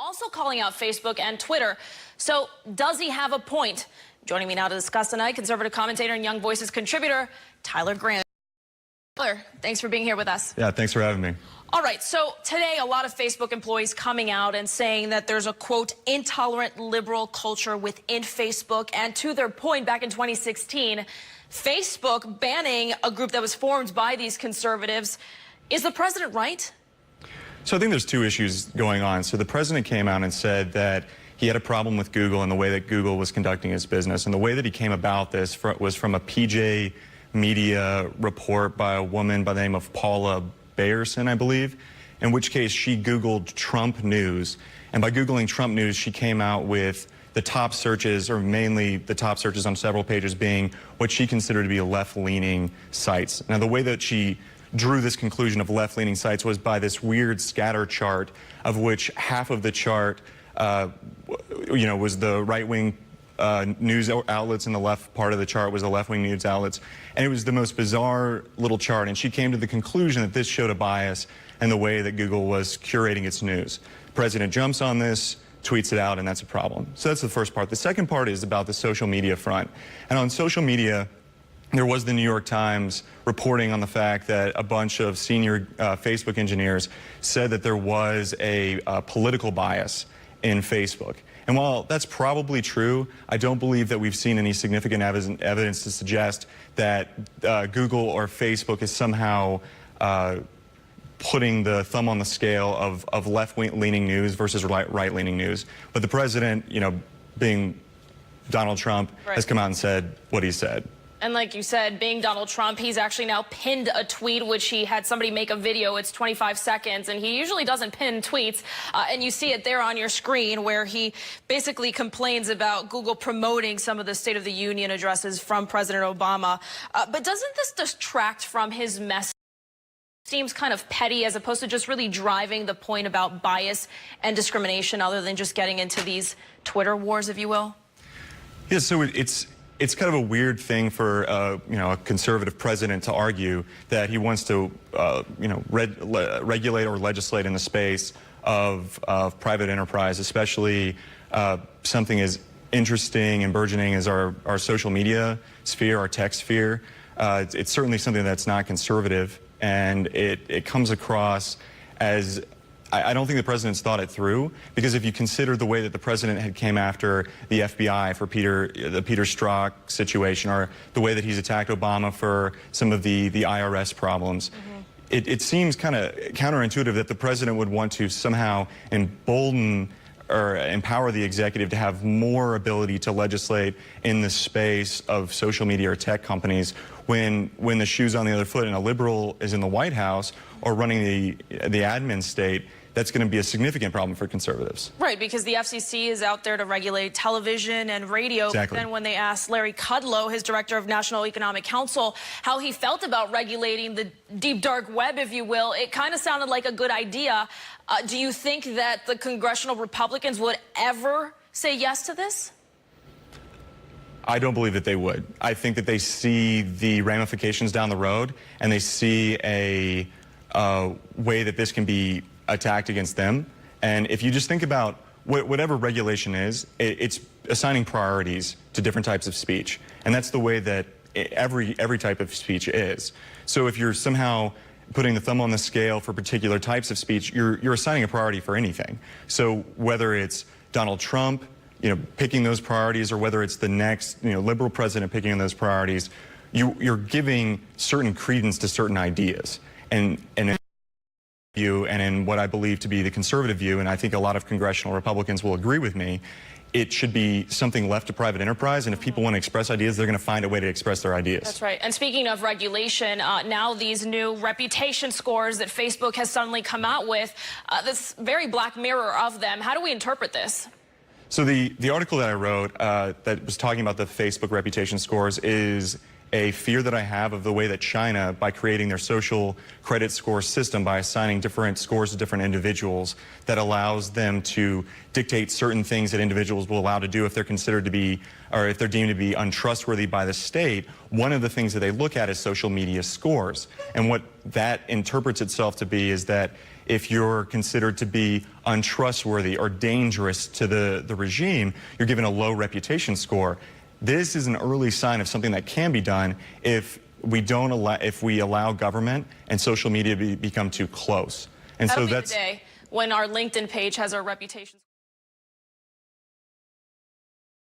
also calling out Facebook and Twitter. So does he have a point? Joining me now to discuss tonight, conservative commentator and Young Voices contributor, Tyler Grant. Tyler, thanks for being here with us. Yeah, thanks for having me. All right, so today a lot of Facebook employees coming out and saying that there's a, quote, intolerant liberal culture within Facebook. And to their point, back in 2016, Facebook banning a group that was formed by these conservatives. Is the president right? So I think there's two issues going on. So the president came out and said that he had a problem with Google and the way that Google was conducting its business. And the way that he came about this was from a PJ Media report by a woman by the name of Paula Bayerson, I believe, in which case she Googled Trump news. And by Googling Trump news, she came out with the top searches, or mainly the top searches on several pages, being what she considered to be left-leaning sites. Now, the way that she drew this conclusion of left-leaning sites was by this weird scatter chart, of which half of the chart, was the right-wing news outlets, and the left part of the chart was the left-wing news outlets. And it was the most bizarre little chart, and she came to the conclusion that this showed a bias in the way that Google was curating its news. The president jumps on this, tweets it out, and that's a problem. So that's the first part. The second part is about the social media front. And on social media, there was the New York Times reporting on the fact that a bunch of senior Facebook engineers said that there was a political bias in Facebook. And while that's probably true, I don't believe that we've seen any significant evidence to suggest that Google or Facebook is somehow putting the thumb on the scale of left-leaning news versus right-leaning news. But the president, being Donald Trump, has come out and said what he said. And like you said, being Donald Trump, he's actually now pinned a tweet, which he had somebody make a video. It's 25 seconds, and he usually doesn't pin tweets. And you see it there on your screen, where he basically complains about Google promoting some of the State of the Union addresses from President Obama. But doesn't this distract from his message? Seems kind of petty, as opposed to just really driving the point about bias and discrimination, other than just getting into these Twitter wars, if you will? Yeah, so it's kind of a weird thing for a conservative president to argue that he wants to regulate or legislate in the space of private enterprise, especially something as interesting and burgeoning as our social media sphere, our tech sphere. It's certainly something that's not conservative, and it comes across as, I don't think the president's thought it through, because if you consider the way that the president had came after the FBI for the Peter Strzok situation, or the way that he's attacked Obama for some of the IRS problems, it seems kind of counterintuitive that the president would want to somehow embolden or empower the executive to have more ability to legislate in the space of social media or tech companies when the shoe's on the other foot and a liberal is in the White House or running the admin state. That's going to be a significant problem for conservatives. Right, because the FCC is out there to regulate television and radio. Exactly. Then when they asked Larry Kudlow, his director of National Economic Council, how he felt about regulating the deep dark web, if you will, it kind of sounded like a good idea. Do you think that the congressional Republicans would ever say yes to this? I don't believe that they would. I think that they see the ramifications down the road, and they see a way that this can be attacked against them. And if you just think about whatever regulation is, it's assigning priorities to different types of speech. And that's the way that every type of speech is. So if you're somehow putting the thumb on the scale for particular types of speech, you're assigning a priority for anything. So whether it's Donald Trump, picking those priorities, or whether it's the next, liberal president picking those priorities, you're giving certain credence to certain ideas. And in what I believe to be the conservative view, and I think a lot of congressional Republicans will agree with me, it should be something left to private enterprise, and if people want to express ideas, they're going to find a way to express their ideas. That's right. And speaking of regulation, now these new reputation scores that Facebook has suddenly come out with, this very Black Mirror of them. How do we interpret this? So the article that I wrote that was talking about the Facebook reputation scores is a fear that I have of the way that China, by creating their social credit score system, by assigning different scores to different individuals, that allows them to dictate certain things that individuals will allow to do if they're considered to be, or if they're deemed to be untrustworthy by the state. One of the things that they look at is social media scores. And what that interprets itself to be is that if you're considered to be untrustworthy or dangerous to the regime, you're given a low reputation score. This is an early sign of something that can be done if we allow government and social media become too close. And That'll so be that's the day when our LinkedIn page has our reputation.